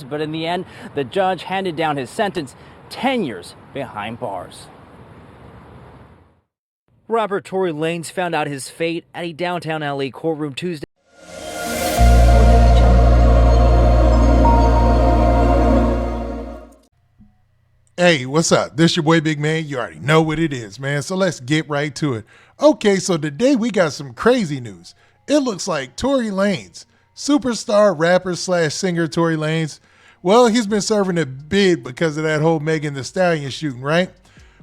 but in the end, the judge handed down his sentence, 10 years behind bars. Rapper Tory Lanez found out his fate at a downtown LA courtroom Tuesday. Hey, what's up? This your boy Big Man. You already know what it is, man. So let's get right to it. Okay, so today we got some crazy news. It looks like Tory Lanez, superstar rapper slash singer Tory Lanez, well, he's been serving a bid because of that whole Megan Thee Stallion shooting, right?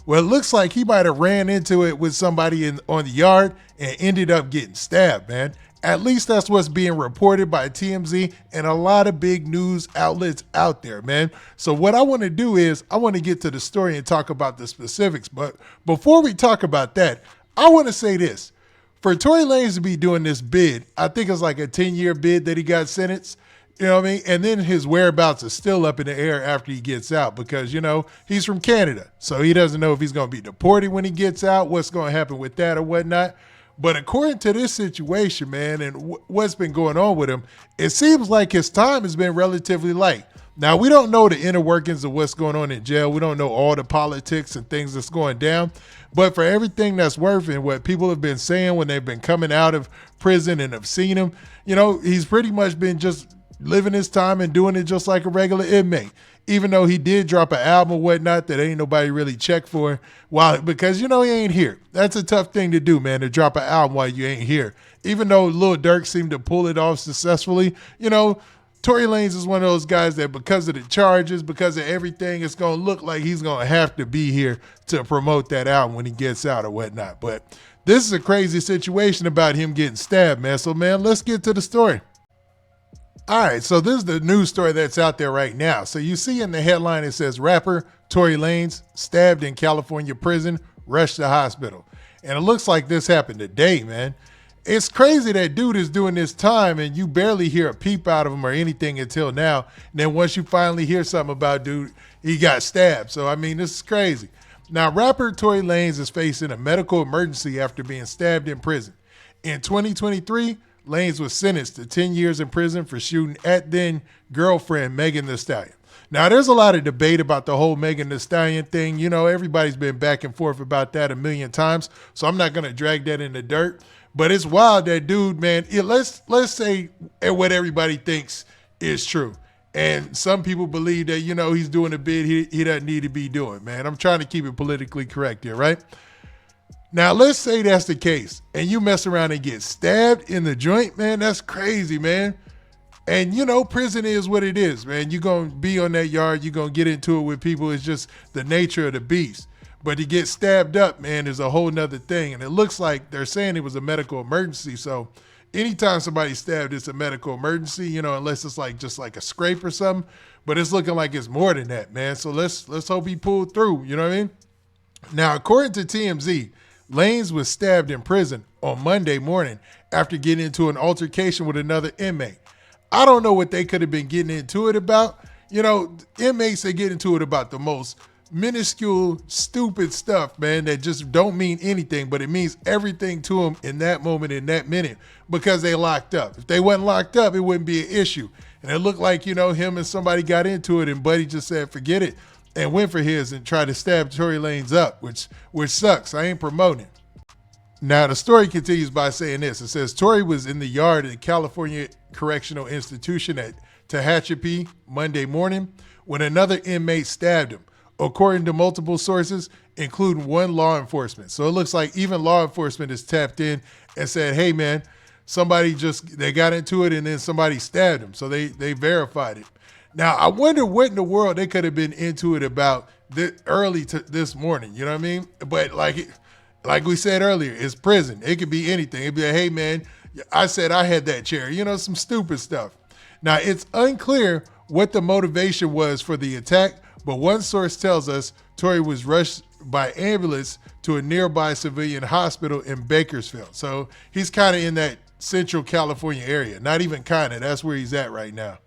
Well, it looks like he might have ran into it with somebody on the yard and ended up getting stabbed, man. At least that's what's being reported by TMZ and a lot of big news outlets out there, man. So what I want to do is I want to get to the story and talk about the specifics. But before we talk about that, I want to say this. For Tory Lanez to be doing this bid, I think it's like a 10-year bid that he got sentenced. You know what I mean? And then his whereabouts are still up in the air after he gets out because, you know, he's from Canada. So he doesn't know if he's going to be deported when he gets out, what's going to happen with that or whatnot. But according to this situation, man, and what's been going on with him, it seems like his time has been relatively light. Now, we don't know the inner workings of what's going on in jail. We don't know all the politics and things that's going down. But for everything that's worth and what people have been saying when they've been coming out of prison and have seen him, you know, he's pretty much been just living his time and doing it just like a regular inmate. Even though he did drop an album or whatnot that ain't nobody really checked for, because, you know, he ain't here. That's a tough thing to do, man, to drop an album while you ain't here. Even though Lil Durk seemed to pull it off successfully, you know, Tory Lanez is one of those guys that because of the charges, because of everything, it's going to look like he's going to have to be here to promote that album when he gets out or whatnot. But this is a crazy situation about him getting stabbed, man. So, man, let's get to the story. All right, so this is the news story that's out there right now. So you see in the headline, it says rapper Tory Lanez stabbed in California prison, rushed to hospital. And it looks like this happened today, man. It's crazy that dude is doing this time and you barely hear a peep out of him or anything until now. And then once you finally hear something about dude, he got stabbed. So, I mean, this is crazy. Now, rapper Tory Lanez is facing a medical emergency after being stabbed in prison. In 2023, Lanez was sentenced to 10 years in prison for shooting at then girlfriend Megan Thee Stallion. Now, there's a lot of debate about the whole Megan Thee Stallion thing. You know, everybody's been back and forth about that a million times, so I'm not going to drag that in the dirt. But it's wild that dude, man, let's say what everybody thinks is true. And some people believe that, you know, he's doing a bid he doesn't need to be doing, man. I'm trying to keep it politically correct here, right? Now, let's say that's the case and you mess around and get stabbed in the joint, man, that's crazy, man. And, you know, prison is what it is, man. You're going to be on that yard. You're going to get into it with people. It's just the nature of the beast. But to get stabbed up, man, is a whole nother thing. And it looks like they're saying it was a medical emergency. So anytime somebody's stabbed, it's a medical emergency, you know, unless it's like just like a scrape or something. But it's looking like it's more than that, man. So let's hope he pulled through, you know what I mean? Now, according to TMZ, Lanez was stabbed in prison on Monday morning after getting into an altercation with another inmate. I don't know what they could have been getting into it about. You know, inmates, they get into it about the most minuscule, stupid stuff, man, that just don't mean anything, but it means everything to them in that moment, in that minute, because they locked up. If they wasn't locked up, it wouldn't be an issue. And it looked like, you know, him and somebody got into it and Buddy just said, forget it, and went for his and tried to stab Tory Lanez up, which sucks. I ain't promoting. Now, the story continues by saying this. It says, Tory was in the yard at the California Correctional Institution at Tehachapi Monday morning when another inmate stabbed him, according to multiple sources, including one law enforcement. So it looks like even law enforcement is tapped in and said, hey, man, they got into it and then somebody stabbed him. So they verified it. Now, I wonder what in the world they could have been into it about early this morning. You know what I mean? But like we said earlier, it's prison. It could be anything. It'd be like, hey, man, I said I had that chair. You know, some stupid stuff. Now, it's unclear what the motivation was for the attack, but one source tells us Tory was rushed by ambulance to a nearby civilian hospital in Bakersfield. So he's kind of in that Central California area. Not even kind of. That's where he's at right now.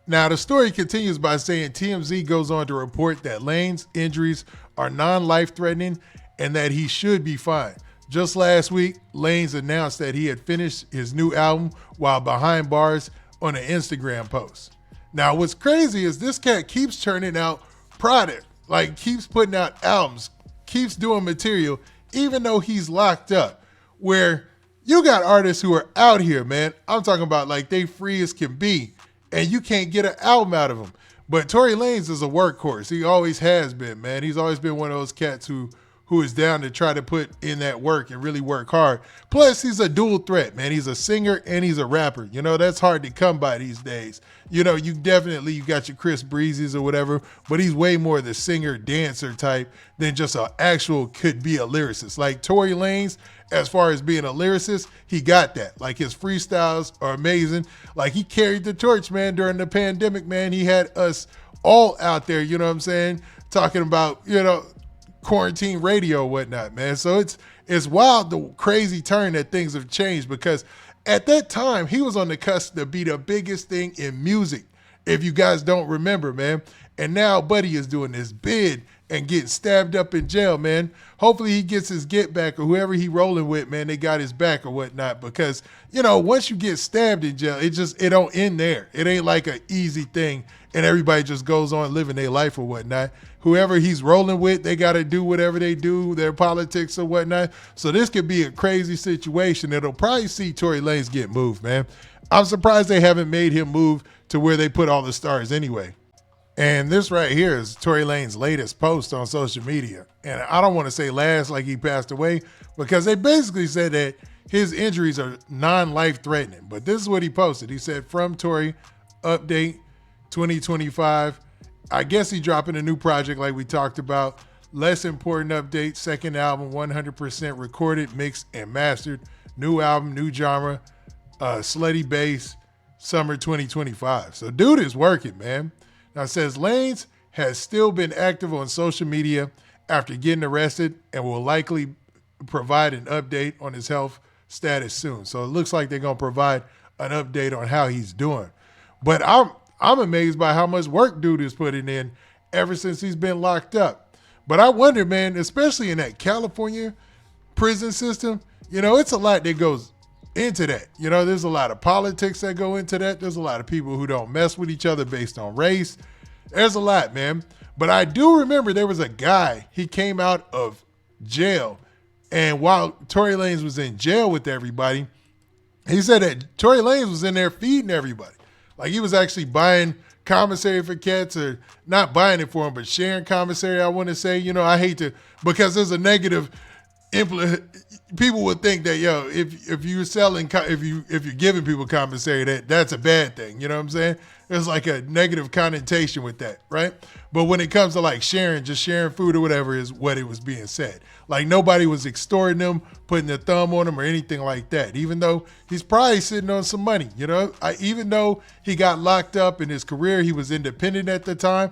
Now, the story continues by saying TMZ goes on to report that Lanez's injuries are non-life-threatening and that he should be fine. Just last week, Lanez announced that he had finished his new album while behind bars on an Instagram post. Now, what's crazy is this cat keeps churning out product, like keeps putting out albums, keeps doing material, even though he's locked up. Where you got artists who are out here, man. I'm talking about like they free as can be, and you can't get an album out of them. But Tory Lanez is a workhorse. He always has been, man. He's always been one of those cats who is down to try to put in that work and really work hard. Plus, he's a dual threat, man. He's a singer and he's a rapper. You know, that's hard to come by these days. You know, you got your Chris Breezes or whatever, but he's way more the singer, dancer type than just an actual could be a lyricist. Like Tory Lanez, as far as being a lyricist, he got that. Like his freestyles are amazing. Like he carried the torch, man, during the pandemic, man. He had us all out there, you know what I'm saying, talking about, you know, quarantine radio or whatnot, man. So it's wild, the crazy turn that things have changed, because at that time he was on the cusp to be the biggest thing in music, if you guys don't remember, man. And now Buddy is doing this bid and getting stabbed up in jail, man. Hopefully he gets his get back, or whoever he rolling with, man, they got his back or whatnot, because, you know, once you get stabbed in jail, it don't end there. It ain't like an easy thing and everybody just goes on living their life or whatnot. Whoever he's rolling with, they got to do whatever they do, their politics or whatnot. So this could be a crazy situation. It'll probably see Tory Lanez get moved, man. I'm surprised they haven't made him move to where they put all the stars anyway. And this right here is Tory Lanez's latest post on social media. And I don't want to say last like he passed away, because they basically said that his injuries are non-life threatening. But this is what he posted. He said, "From Tory, update 2025. I guess he's dropping a new project like we talked about. Less important update, second album, 100% recorded, mixed, and mastered. New album, new genre, slutty bass, summer 2025. So dude is working, man. Now it says Lanez has still been active on social media after getting arrested and will likely provide an update on his health status soon. So it looks like they're going to provide an update on how he's doing. But I'm amazed by how much work dude is putting in ever since he's been locked up. But I wonder, man, especially in that California prison system, you know, it's a lot that goes into that. You know, there's a lot of politics that go into that. There's a lot of people who don't mess with each other based on race. There's a lot, man. But I do remember there was a guy, he came out of jail, and while Tory Lanez was in jail with everybody, he said that Tory Lanez was in there feeding everybody. Like he was actually buying commissary for cats, or not buying it for him, but sharing commissary, I want to say. You know, I hate to, because there's a negative people would think that, yo, if you're selling, if you're giving people commissary, that's a bad thing. You know what I'm saying? There's like a negative connotation with that, right? But when it comes to like sharing, just sharing food or whatever is what it was being said. Like nobody was extorting them, putting their thumb on them or anything like that, even though he's probably sitting on some money, you know? Even though he got locked up in his career, he was independent at the time.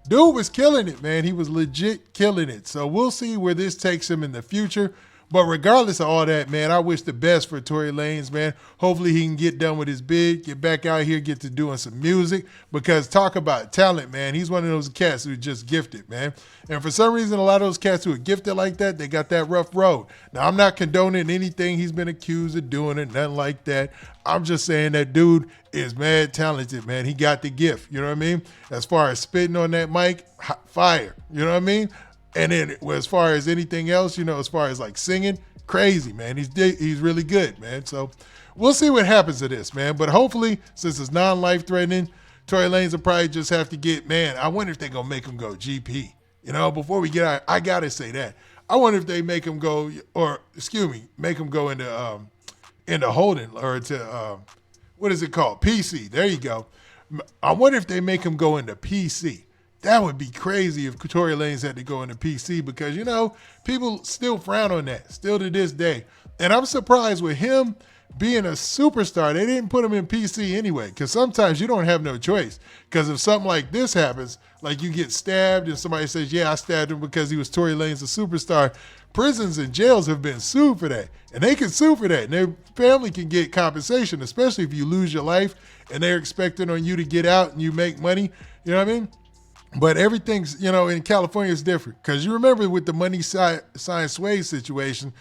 Dude was killing it, man. He was legit killing it. So we'll see where this takes him in the future. But regardless of all that, man, I wish the best for Tory Lanez, man. Hopefully he can get done with his bid, get back out here, get to doing some music. Because talk about talent, man. He's one of those cats who's just gifted, man. And for some reason, a lot of those cats who are gifted like that, they got that rough road. Now, I'm not condoning anything he's been accused of doing or nothing like that. I'm just saying that dude is mad talented, man. He got the gift, you know what I mean? As far as spitting on that mic, fire, you know what I mean? And then as far as anything else, you know, as far as like singing, crazy, man. He's really good, man. So we'll see what happens to this, man. But hopefully, since it's non-life threatening, Tory Lanez will probably just have to get, man, I wonder if they're going to make him go GP. You know, before we get out, I got to say that. I wonder if they make him go, or excuse me, make him go into holding, or to, what is it called? PC. There you go. I wonder if they make him go into PC. That would be crazy if Tory Lanez had to go into PC, because, you know, people still frown on that, still to this day. And I'm surprised with him being a superstar, they didn't put him in PC anyway, because sometimes you don't have no choice. Because if something like this happens, like you get stabbed and somebody says, yeah, I stabbed him because he was Tory Lanez, a superstar, prisons and jails have been sued for that. And they can sue for that. And their family can get compensation, especially if you lose your life and they're expecting on you to get out and you make money. You know what I mean? But everything's, you know, in California is different. Because you remember with the Money Sign Sway situation,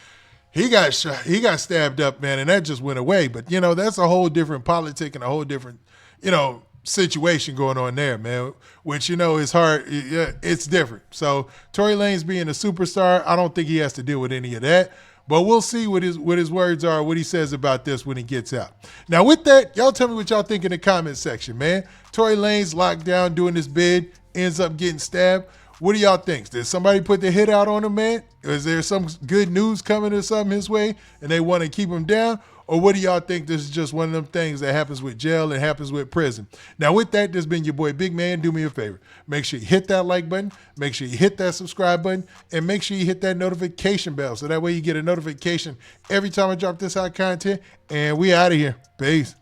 he got shot, he got stabbed up, man, and that just went away. But, you know, that's a whole different politic and a whole different, you know, situation going on there, man, which, you know, is hard. It's different. So Tory Lanez being a superstar, I don't think he has to deal with any of that. But we'll see what his words are, what he says about this when he gets out. Now, with that, y'all tell me what y'all think in the comment section, man. Tory Lanez locked down doing his bid, ends up getting stabbed. What do y'all think? Did somebody put the hit out on him, man? Is there some good news coming or something his way and they want to keep him down? Or what do y'all think this is just one of them things that happens with jail and happens with prison? Now, with that, this has been your boy Big Man. Do me a favor. Make sure you hit that like button. Make sure you hit that subscribe button. And make sure you hit that notification bell so that way you get a notification every time I drop this out content. And we out of here. Peace.